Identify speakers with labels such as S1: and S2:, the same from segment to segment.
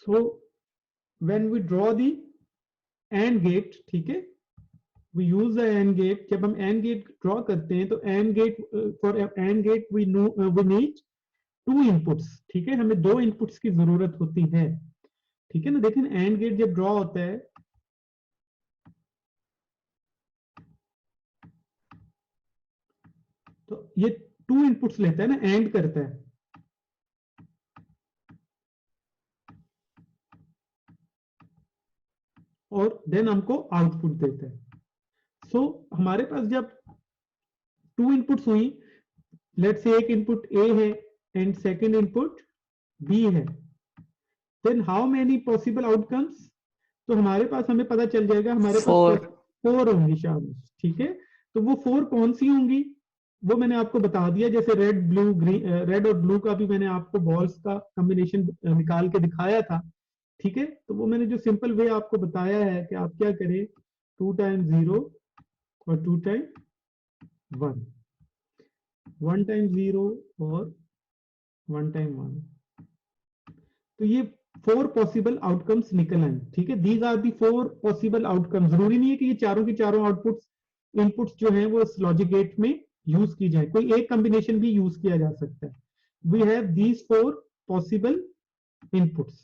S1: So when we draw the and gate, ठीक है, we use the and gate. जब हम एंड गेट ड्रॉ करते हैं तो and gate, for and gate we need 2 inputs, ठीक है, हमें 2 इनपुट्स की जरूरत होती है, ठीक है ना। देखें एंड गेट जब ड्रॉ होता है तो ये 2 इनपुट्स लेता है ना, एंड करता है, और देन हमको आउटपुट देता है। सो हमारे पास जब 2 इनपुट्स हुई, लेट्स से एक इनपुट ए है एंड सेकंड इनपुट बी है, then how many possible outcomes, तो हमारे पास हमें पता चल जाएगा हमारे पास 4 होंगी शाबाश, ठीक है। तो वो 4 कौन सी होंगी वो मैंने आपको बता दिया, जैसे रेड ब्लू ग्रीन, रेड और ब्लू का भी मैंने आपको बॉल्स का कॉम्बिनेशन निकाल के दिखाया था, ठीक है। तो वो मैंने जो सिंपल वे आपको बताया है कि आप क्या करें, 2 टाइम 0 और 2 टाइम 1, 1 टाइम 0 और 1 टाइम 1, तो ये 4 पॉसिबल आउटकम्स निकल आए, ठीक है। These are the 4 possible outcomes. जरूरी नहीं है कि ये चारों की चारों आउटपुट्स इनपुट्स जो हैं वो इस लॉजिक गेट में यूज की जाए, कोई एक कॉम्बिनेशन भी यूज किया जा सकता है। We have these 4 possible inputs.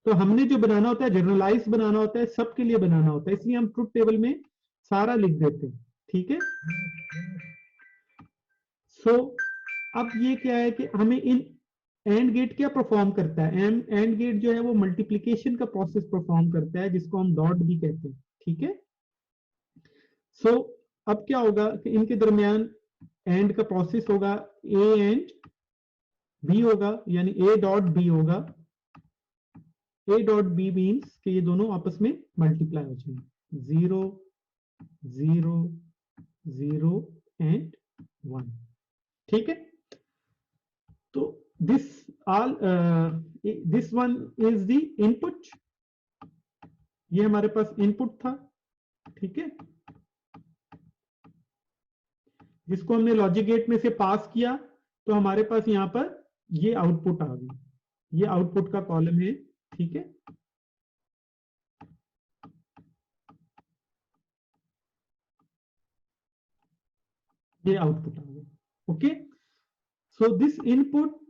S1: तो हमने जो बनाना होता है जनरलाइज बनाना होता है, सबके लिए बनाना होता है, इसलिए हम ट्रुथ टेबल में सारा लिख देते हैं, ठीक है। सो अब ये क्या है कि हमें इन एंड गेट क्या परफॉर्म करता है, एंड गेट जो है वो मल्टीप्लीकेशन का प्रोसेस परफॉर्म करता है, जिसको हम डॉट भी कहते हैं, ठीक है। सो अब क्या होगा कि इनके दरमियान एंड का प्रोसेस होगा, ए एंड बी होगा, यानी ए डॉट बी होगा, ए डॉट बी मीन्स कि ये दोनों आपस में मल्टीप्लाई हो जाएंगे, 0 0 0 एंड 1, ठीक है। तो this all this one is the input, ये हमारे पास इनपुट था, ठीक है, जिसको हमने लॉजिक गेट में से पास किया, तो हमारे पास यहां पर ये आउटपुट आ गई, ये आउटपुट का कॉलम है, ठीक है। ये आउटपुट आ गया, okay. So this input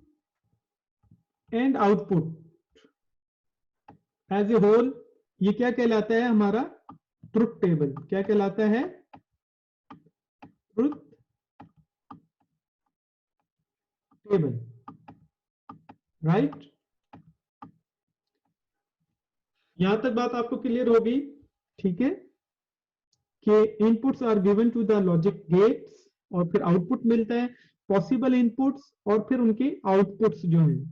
S1: and output as a whole, ये क्या कहलाता है हमारा ट्रुथ टेबल। क्या कहलाता है? Truth table, right. यहां तक बात आपको क्लियर होगी, ठीक है, कि inputs are given to the logic gates और फिर आउटपुट मिलता है, पॉसिबल इनपुट्स और फिर उनके आउटपुट्स जो हैं,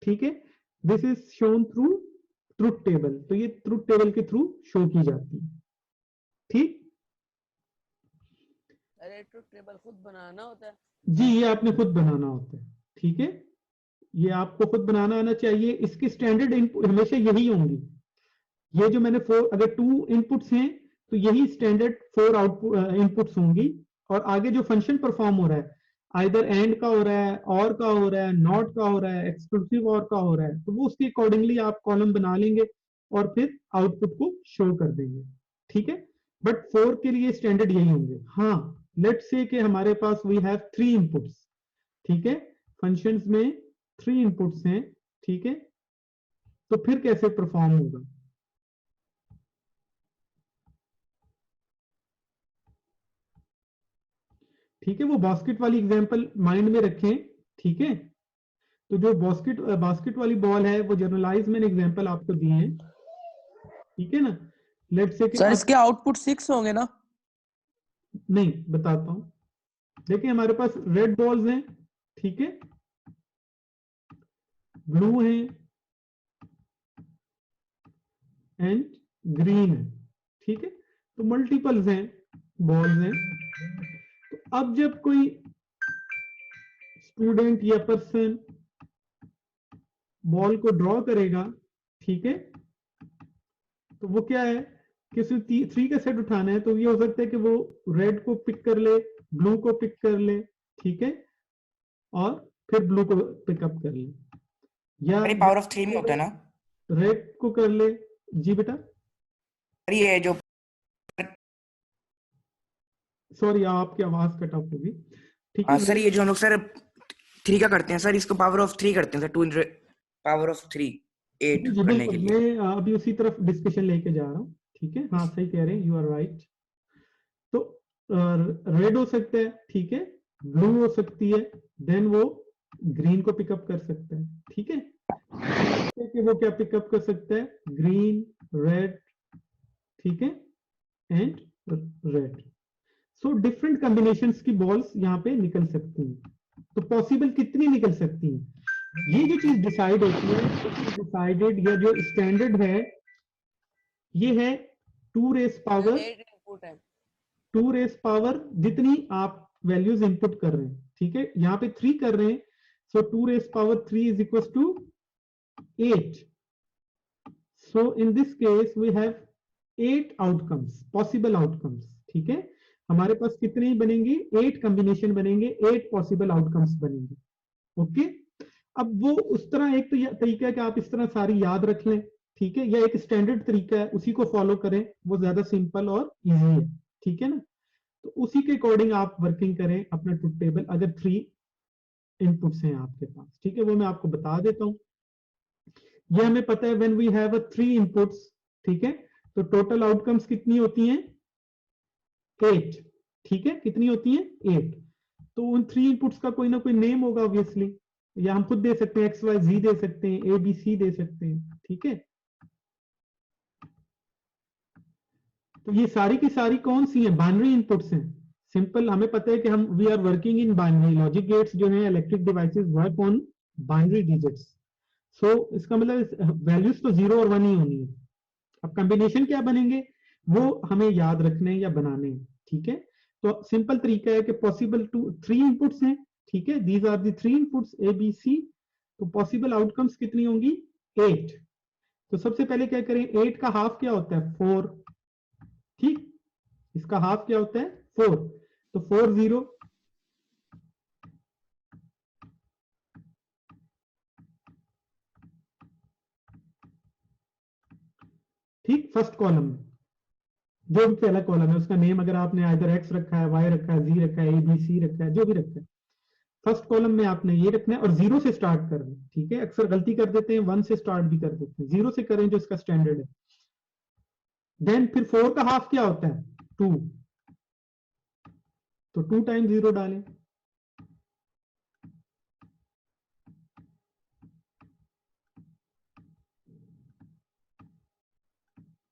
S1: ठीक है। This is shown through truth table, तो ये ट्रुथ टेबल के थ्रू शो की जाती है, ठीक।
S2: अरे ट्रुथ टेबल खुद बनाना होता है?
S1: जी, ये आपने खुद बनाना होता है, ठीक है, ये आपको खुद बनाना आना चाहिए। इसकी स्टैंडर्ड इनपुट हमेशा यही होंगी, ये जो मैंने 4, अगर 2 इनपुट्स हैं तो यही स्टैंडर्ड 4 आउटपुट इनपुट्स होंगी, और आगे जो फंक्शन परफॉर्म हो रहा है, आइदर एंड का हो रहा है, और का हो रहा है, नॉट का हो रहा है, एक्सक्लूसिव और का हो रहा है, तो वो उसके अकॉर्डिंगली आप कॉलम बना लेंगे और फिर आउटपुट को शो कर देंगे, ठीक है। बट 4 के लिए स्टैंडर्ड यही होंगे। हाँ, लेट्स से कि हमारे पास वी हैव 3 इनपुट्स, ठीक है, फंक्शंस में 3 इनपुट्स हैं, ठीक है, तो फिर कैसे परफॉर्म होगा? ठीक है, वो बास्केट वाली एग्जांपल माइंड में रखें, ठीक है। तो जो बास्केट वाली बॉल है वो जनरलाइज मैंने एग्जांपल आपको दिए हैं, ठीक है ना। लेट्स से कि
S3: सर इसके आउटपुट 6 होंगे ना?
S1: नहीं, बताता हूं। देखिए हमारे पास रेड बॉल्स हैं, ठीक है, ब्लू है एंड ग्रीन है, ठीक है, तो मल्टीपल्स हैं, बॉल्स हैं। तो अब जब कोई स्टूडेंट या पर्सन बॉल को ड्रॉ करेगा, ठीक है, तो वो क्या है कि 3 का सेट उठाना है, तो ये हो सकता है कि वो रेड को पिक कर ले, ब्लू को पिक कर ले, ठीक है, और फिर ब्लू को पिकअप कर ले, या
S4: पावर ऑफ 3 में होता है ना?
S1: रेड को कर ले। जी बेटा,
S4: ये जो
S1: सॉरी आपकी आवाज कट ऑफ होगी। ठीक है
S4: सर, ये जो हम लोग सर 3 का करते हैं सर, इसको पावर ऑफ 3 करते हैं सर, 2 पावर ऑफ 3 8
S1: जी
S4: करने के
S1: बिल्कुल,
S4: लिए।
S1: मैं अभी उसी तरफ डिस्कशन लेके जा रहा हूँ। ठीक है, हाँ सही कह रहे हैं, यू आर राइट। तो रेड हो सकता है, ठीक है, ब्लू हो सकती है, देन वो ग्रीन को पिकअप कर सकता है। ठीक है, कि वो क्या पिकअप कर सकता है, ग्रीन, रेड, ठीक है, and red. So different combinations की बॉल्स यहाँ पे निकल सकती हैं। तो पॉसिबल कितनी निकल सकती हैं, ये जो चीज डिसाइड होती है, डिसाइडेड या जो स्टैंडर्ड है, ये है 2 रेस पावर
S2: 8 इनपुट है।
S1: 2 रेस पावर जितनी आप वैल्यूज इनपुट कर रहे हैं। ठीक है, यहाँ पे 3 कर रहे हैं, so 2 raise power 3 is equal to 8। So in this case we have 8 outcomes, possible outcomes. ठीक है, हमारे पास कितने बनेंगे, 8 कॉम्बिनेशन बनेंगे, 8 पॉसिबल आउटकम्स बनेंगे। ओके, अब वो उस तरह एक तो तरीका है कि आप इस तरह सारी याद रख लें। ठीक है, या एक स्टैंडर्ड तरीका है, उसी को फॉलो करें, वो ज्यादा सिंपल और इजी है। ठीक है ना, तो उसी के अकॉर्डिंग आप वर्किंग करें अपना ट्रुथ टेबल, अगर 3 इनपुट्स हैं आपके पास। ठीक है, वो मैं आपको बता देता हूं। ये हमें पता है व्हेन वी हैव 3 इनपुट्स, ठीक है, तो टोटल आउटकम्स कितनी होती हैं, 8। ठीक है, कितनी होती हैं, 8। तो उन 3 इनपुट्स का कोई ना कोई नेम होगा ऑब्वियसली, या हम खुद दे सकते हैं, XYZ दे सकते हैं, ABC दे सकते हैं। ठीक है, तो ये सारी की सारी कौन सी हैं, बाइनरी इनपुट्स हैं। सिंपल, हमें पता है कि हम we are working in binary, logic gates जो है electric devices work on binary digits. So इसका मतलब वैल्यूज तो 0 और 1 ही होनी है। अब कॉम्बिनेशन क्या बनेंगे वो हमें याद रखने या बनाने हैं। ठीक है, तो सिंपल तरीका है कि पॉसिबल 3 इनपुट्स हैं। ठीक है, these are the 3 inputs ABC। तो पॉसिबल आउटकम्स कितनी होंगी, 8। तो सबसे पहले क्या करें, 8 का हाफ क्या होता है, 4। ठीक, इसका हाफ क्या होता है, 4। तो 4 0, ठीक, फर्स्ट कॉलम में जो भी पहला कॉलम है उसका नेम, अगर आपने इधर X रखा है, Y रखा है, Z रखा है, ABC रखा है, जो भी रखा है, फर्स्ट कॉलम में आपने ये रखना है और 0 से स्टार्ट करना है। ठीक है, अक्सर गलती कर देते हैं, 1 से स्टार्ट भी कर देते हैं, 0 से करें जो इसका स्टैंडर्ड है। देन फिर 4 का हाफ क्या होता है, 2। तो 2 टाइम 0 डालें,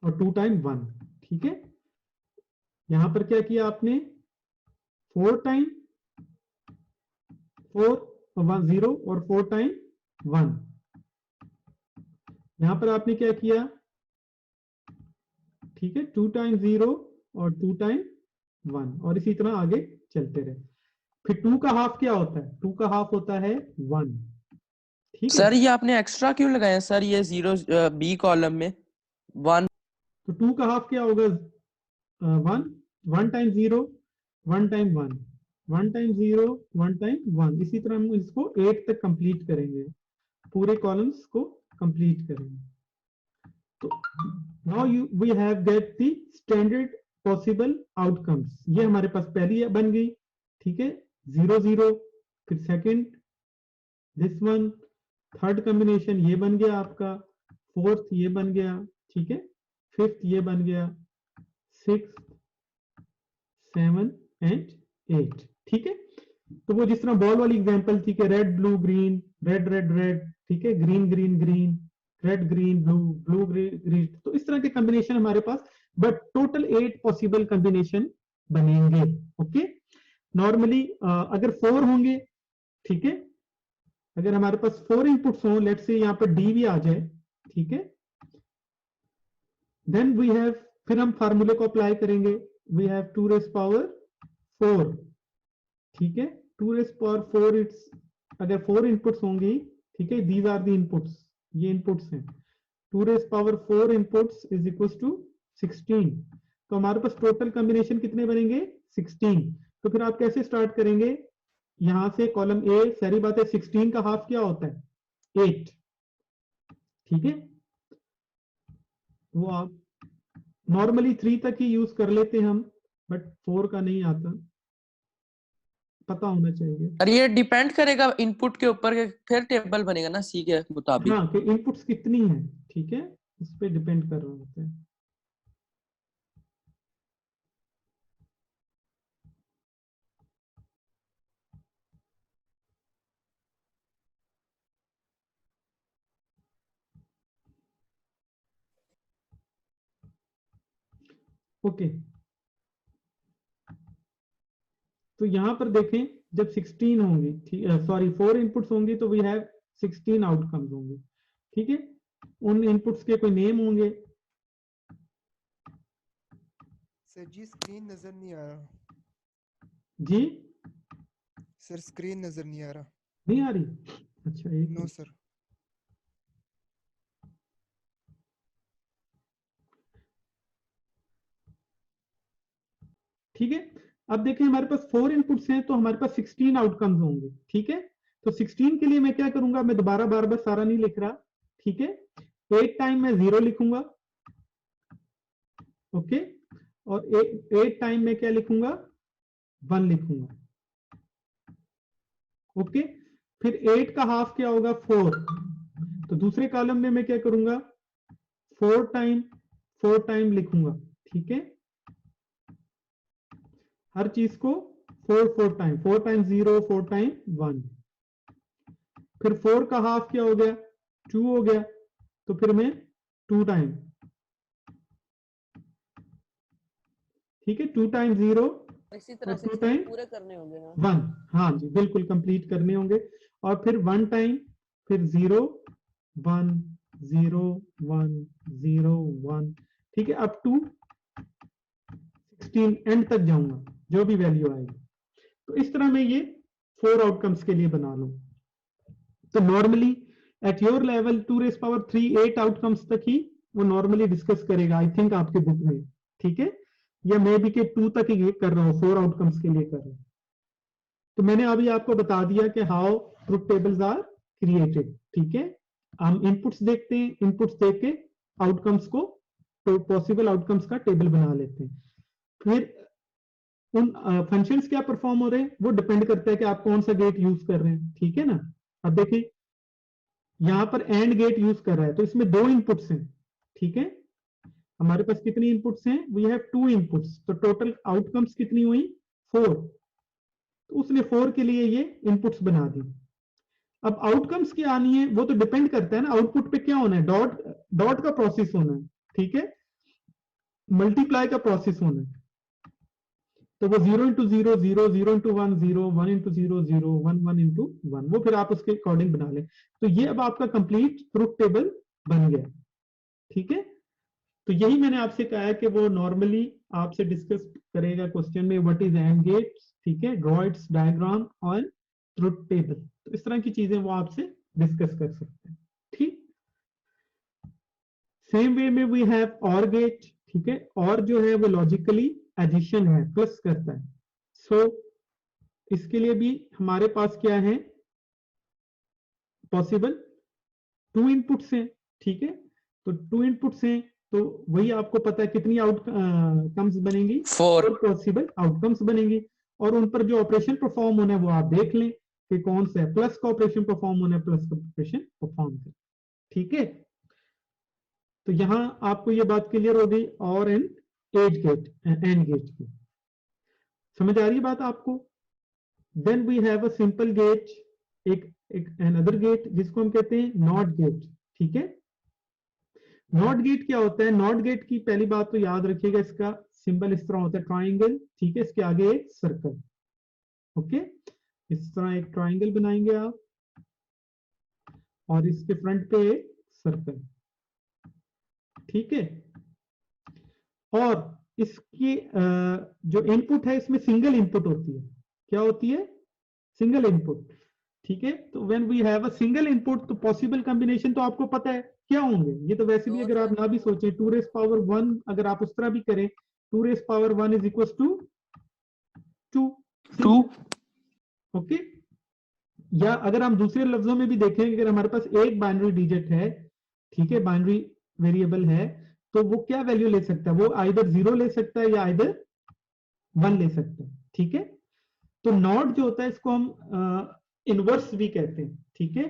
S1: और 2 टाइम 1। ठीक है, यहां पर क्या किया आपने, 4 टाइम 4 1 0 और 4 टाइम 1। यहां पर आपने क्या किया, ठीक है, 2 टाइम 0 और 2 टाइम 1, और इसी तरह आगे चलते रहे। फिर 2 का हाफ क्या होता है, 2 का हाफ होता है 1। ठीक है,
S3: सर ये आपने एक्स्ट्रा क्यों लगाया सर, ये 0 B कॉलम में 1?
S1: तो 2 का हाफ क्या होगा, 1। 1 टाइम 0, 1 टाइम 1, 1 टाइम 0, 1 टाइम 1। इसी तरह हम इसको 8 तक कंप्लीट करेंगे, पूरे कॉलम्स को कंप्लीट करेंगे। तो now we have get the standard possible outcomes. ये हमारे पास पहली बन गई। ठीक है, 0 0, फिर second this one, third combination ये बन गया आपका, फोर्थ ये बन गया, ठीक है, फिफ्थ ये बन गया, 6 7 एंड 8। ठीक है, तो वो जिस तरह बॉल वाली एग्जांपल थी कि red blue green, red red red, ठीक है, green green green, red green blue, blue green, तो इस तरह के कॉम्बिनेशन हमारे पास, बट टोटल 8 पॉसिबल कॉम्बिनेशन बनेंगे। ओके, नॉर्मली अगर 4 होंगे, ठीक है, अगर हमारे पास 4 इनपुट्स हो, लेट्स से यहां पर डी भी आ जाए, ठीक है, देन वी हैव, फिर हम फार्मूले को अप्लाई करेंगे, वी हैव 2 रेस पावर 4। ठीक है, 2 रेस पावर 4, इट्स, अगर 4 इनपुट्स होंगी, ठीक है, दीज आर द इनपुट्स, ये इनपुट्स हैं, 2 raise power 4 inputs is equal to 16। तो हमारे पास टोटल कॉम्बिनेशन कितने बनेंगे, 16। तो फिर आप कैसे स्टार्ट करेंगे, यहां से कॉलम ए, सारी बात है, 16 का हाफ क्या होता है, 8। ठीक है, वो आप नॉर्मली 3 तक ही यूज कर लेते हैं हम, बट 4 का नहीं आता, पता होना चाहिए।
S3: और ये डिपेंड करेगा इनपुट के ऊपर के, फिर टेबल बनेगा ना सी के मुताबिक।
S1: हाँ, कि इनपुट्स कितनी है, ठीक है, इस पे डिपेंड कर रहा होता है। ओके, तो यहां पर देखें, जब 16 होंगी, ठीक, सॉरी 4 इनपुट्स होंगी तो वी हैव 16 आउटकम्स होंगे, ठीक है। उन इनपुट्स के कोई नेम होंगे।
S5: सर जी स्क्रीन नजर नहीं आ रहा।
S1: जी,
S5: सर स्क्रीन नजर नहीं आ रहा।
S1: नहीं आ रही, अच्छा एक
S5: नो सर।
S1: ठीक है। अब देखिए हमारे पास 4 इनपुट्स हैं तो हमारे पास 16 आउटकम्स होंगे, ठीक है। तो 16 के लिए मैं क्या करूंगा, मैं दोबारा बार बार सारा नहीं लिख रहा, ठीक है। 8 टाइम मैं 0 लिखूंगा, ओके, और 8 टाइम मैं क्या लिखूंगा, 1 लिखूंगा, ओके। फिर 8 का हाफ क्या होगा, 4, तो दूसरे कॉलम में मैं क्या करूंगा, 4 टाइम लिखूंगा, ठीक है। हर चीज को 4 टाइम, 4 टाइम 0, 4 टाइम 1। फिर 4 का हाफ क्या हो गया, 2 हो गया, तो फिर मैं 2 टाइम, ठीक है, 2 टाइम 0
S2: इसी तरह
S1: और 2
S2: 16
S1: टाइम
S2: पूरे करने होंगे ना।
S1: 1, हाँ जी बिल्कुल कंप्लीट करने होंगे। और फिर 1 टाइम, फिर 0 1 0 1 0 1, ठीक है, अप टू 16 एंड तक जाऊंगा, जो भी वैल्यू आएगी। तो इस तरह मैं ये 4 आउटकम्स के लिए बना लूं। तो normally at your level 2 raise power 3 8 outcomes तक ही वो नॉर्मली डिस्कस करेगा, आई थिंक आपके बुक में, ठीक है। या मे बी के 2 तक ही कर रहा हूं, 4 आउटकम्स के लिए कर रहा हूं। तो मैंने अभी आपको बता दिया कि how truth tables are created, ठीक है। हम इनपुट्स देखते हैं, इनपुट्स देख के आउटकम्स को, तो पॉसिबल आउटकम्स का टेबल बना लेते हैं। फिर उन फंक्शंस क्या परफॉर्म हो रहे हैं वो डिपेंड करता है कि आप कौन सा गेट यूज कर रहे हैं, ठीक है ना। अब देखिए यहां पर एंड गेट यूज कर रहा है, तो इसमें 2 इनपुट्स हैं, ठीक है। हमारे पास कितनी इनपुट्स हैं, वी हैव 2 इनपुट्स, तो टोटल आउटकम्स कितनी हुई, 4। तो उसने 4 के लिए ये इनपुट्स बना दी। अब आउटकम्स क्या आनी है वो तो डिपेंड करता है ना, आउटपुट पे क्या होना है, डॉट डॉट का प्रोसेस होना है, ठीक है, मल्टीप्लाई का प्रोसेस होना है। तो वो 0 इंटू 0 0 0 इंटू 1 0 1 इंटू 0 0 1 1 इंटू 1, वो फिर आप उसके अकॉर्डिंग बना लें। तो ये अब आपका कंप्लीट ट्रुथ टेबल बन गया, ठीक है। तो यही मैंने आपसे कहा है कि वो नॉर्मली आपसे डिस्कस करेगा क्वेश्चन में, व्हाट इज एंड गेट, ठीक है, ड्रॉ इट्स डायग्राम और ट्रुथ टेबल, तो इस तरह की चीजें वो आपसे डिस्कस कर सकते हैं, ठीक। सेम वे में वी हैव और गेट, ठीक है, और जो है वो लॉजिकली एडिशन है, प्लस करता है। सो इसके लिए भी हमारे पास क्या है, पॉसिबल 2 इनपुट्स हैं, ठीक है। तो 2 इनपुट्स हैं, तो वही आपको पता है कितनी आउटकम्स बनेंगी,
S3: 4।
S1: 4 पॉसिबल आउटकम्स बनेंगी। और उन पर जो ऑपरेशन परफॉर्म होना है वो आप देख लें कि कौन सा है, प्लस का ऑपरेशन परफॉर्म होना है, प्लस का ऑपरेशन परफॉर्म करें, ठीक है। तो यहां आपको ये बात क्लियर हो गई, और एंड एंड गेट की समझ आ रही है बात आपको। Then we have a simple gate, एक अनदर गेट जिसको हम कहते हैं नॉट गेट, ठीक है। नॉट गेट क्या होता है, नॉट गेट की पहली बात तो याद रखिएगा, इसका सिंबल इस तरह होता है, ट्राइंगल, ठीक है, इसके आगे एक सर्कल, ओके। इस तरह एक ट्राइंगल बनाएंगे आप, और इसके फ्रंट पे एक सर्कल, ठीक है। और इसकी जो इनपुट है इसमें सिंगल इनपुट होती है, क्या होती है, सिंगल इनपुट, ठीक है। तो when we have a single input, तो पॉसिबल कॉम्बिनेशन तो आपको पता है क्या होंगे, ये तो वैसे भी अगर आप ना भी सोचें, 2 रेज पावर 1 अगर आप उस तरह भी करें, 2 raise power 1 is equal to 2, okay. या अगर हम दूसरे लफ्जों में भी देखें, अगर हमारे पास एक बाइनरी डिजिट है, ठीक है, बाइनरी वेरिएबल है, तो वो क्या वैल्यू ले सकता है, वो आइदर 0 ले सकता है या आइदर 1 ले सकता है, ठीक है। तो नॉट जो होता है इसको हम इनवर्स भी कहते हैं, ठीक है,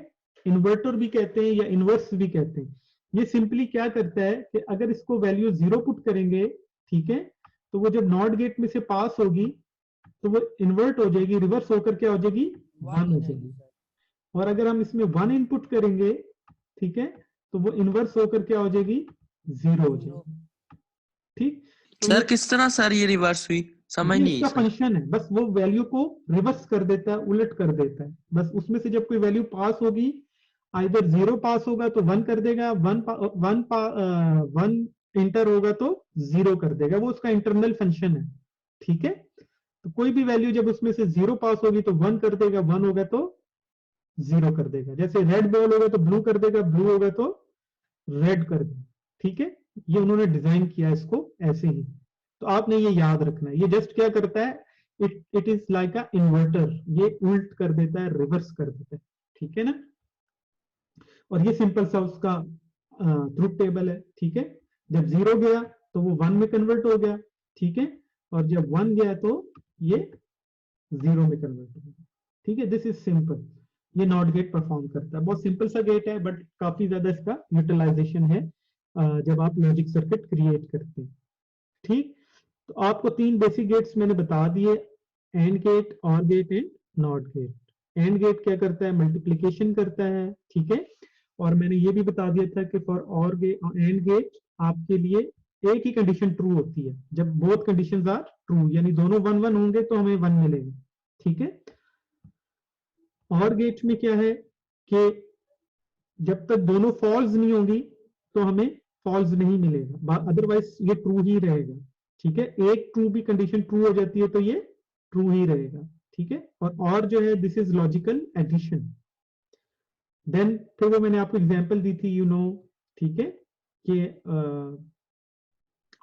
S1: इन्वर्टर भी कहते हैं या इनवर्स भी कहते हैं। ये सिंपली क्या करता है कि अगर इसको वैल्यू 0 पुट करेंगे, ठीक है, तो वो जब नॉट गेट में से पास होगी तो वो इन्वर्ट हो जाएगी, रिवर्स होकर क्या हो जाएगी, 1 हो जाएगी। और अगर हम इसमें 1 इनपुट करेंगे, ठीक है, तो वो इनवर्स होकर क्या हो जाएगी, 0 हो जाएगी, ठीक। तो
S3: सर किस तरह सर ये रिवर्स हुई, समझ
S1: ये
S3: नहीं
S1: इसका
S3: आई सर।
S1: फंक्शन है, बस वो वैल्यू को रिवर्स कर देता है, उलट कर देता है। बस उसमें से जब कोई वैल्यू पास होगी, आइदर 0 पास होगा तो 1 कर देगा, 1 इंटर होगा तो 0 कर देगा, वो उसका इंटरनल फंक्शन है, ठीक है। तो कोई भी वैल्यू जब उसमें से 0 पास होगी तो 1 कर देगा, 1 होगा तो 0 कर देगा। जैसे रेड बॉल होगा तो ब्लू कर देगा, ब्लू होगा तो रेड कर देगा, ठीक है। ये उन्होंने डिजाइन किया इसको ऐसे ही, तो आपने ये याद रखना है। ये जस्ट क्या करता है, it is like a inverter, ये उल्ट कर देता है, रिवर्स कर देता है, ठीक है ना। और ये सिंपल सा उसका ट्रुथ टेबल है, ठीक है। जब 0 गया तो वो 1 में कन्वर्ट हो गया, ठीक है, और जब 1 गया तो ये 0 में कन्वर्ट हो गया, ठीक है। दिस इज सिंपल, ये नॉट गेट परफॉर्म करता है। बहुत सिंपल सा गेट है, बट काफी ज्यादा इसका यूटिलाइजेशन है जब आप लॉजिक सर्किट क्रिएट करते हैं, ठीक। तो आपको 3 बेसिक गेट्स मैंने बता दिए, and gate, or gate and not gate. And gate क्या करता है, मल्टीप्लीकेशन करता है, ठीक है। और मैंने ये भी बता दिया था कि फॉर और एंड गेट आपके लिए एक ही कंडीशन ट्रू होती है, जब बोथ कंडीशंस आर ट्रू, यानी दोनों 1 1 होंगे तो हमें 1 मिलेगा, ठीक है। और गेट में क्या है कि जब तक दोनों फॉल्स नहीं होंगी तो हमें फॉल्स नहीं मिलेगा, अदरवाइज ये ट्रू ही रहेगा, ठीक है। एक ट्रू भी कंडीशन ट्रू हो जाती है तो ये ट्रू ही रहेगा, ठीक है। और जो है this is logical addition. Then फिर वो मैंने आपको एग्जांपल दी थी, यू नो, ठीक है, कि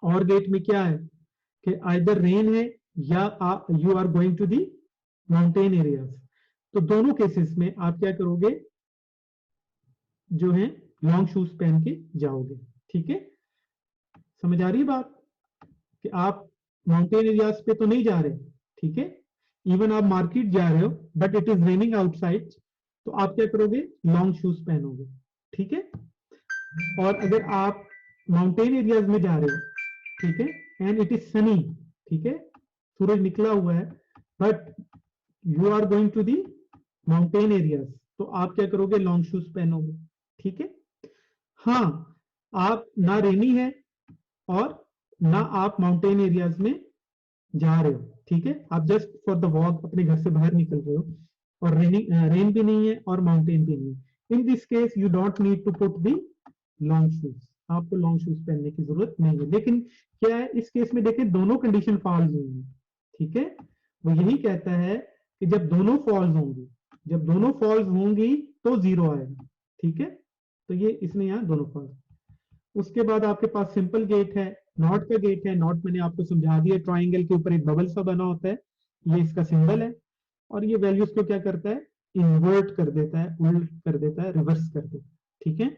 S1: और गेट में क्या है कि आइदर रेन है या you are going to the mountain areas. तो दोनों केसेस में आप क्या करोगे, जो है लॉन्ग शूज पहन के जाओगे, ठीक है। समझ आ रही है बात कि आप माउंटेन एरियाज पे तो नहीं जा रहे, ठीक है। इवन आप मार्केट जा रहे हो but it is raining outside, तो आप क्या करोगे, लॉन्ग शूज पहनोगे, ठीक है। और अगर आप माउंटेन एरियाज में जा रहे हो, ठीक है, एंड इट इज सनी, ठीक है, सूरज निकला हुआ है, but you are going to the mountain areas, तो आप क्या करोगे, लॉन्ग शूज पहनोगे, ठीक है। हाँ, आप ना रेनी है और ना आप माउंटेन एरियाज में जा रहे हो, ठीक है, आप जस्ट फॉर द वॉक अपने घर से बाहर निकल रहे हो, और रेन भी नहीं है और माउंटेन भी नहीं है। In this case you don't need to put the long shoes, आपको लॉन्ग शूज पहनने की जरूरत नहीं है। लेकिन क्या है इस केस में, देखिए दोनों कंडीशन फॉल्स हुई है, ठीक है। वो यही कहता है कि जब दोनों फॉल्स होंगी, जब दोनों फॉल्स होंगी तो 0 आएगा, ठीक है। तो ये इसने यहाँ दोनों फॉल्स। उसके बाद आपके पास सिंपल गेट है, नॉट का गेट है। नॉट मैंने आपको समझा दिया, ट्राइंगल के ऊपर एक बबल सा बना होता है, ये इसका सिंबल है, और ये वैल्यूज को क्या करता है, इन्वर्ट कर देता है, उल्ट कर देता है, रिवर्स कर देता है, ठीक है।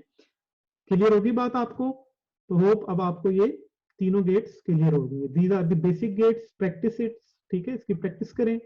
S1: क्लियर होगी बात आपको? तो होप अब आपको ये तीनों गेट्स क्लियर हो गए। These are the basic gates, practice it, ठीक है, इसकी प्रैक्टिस करें।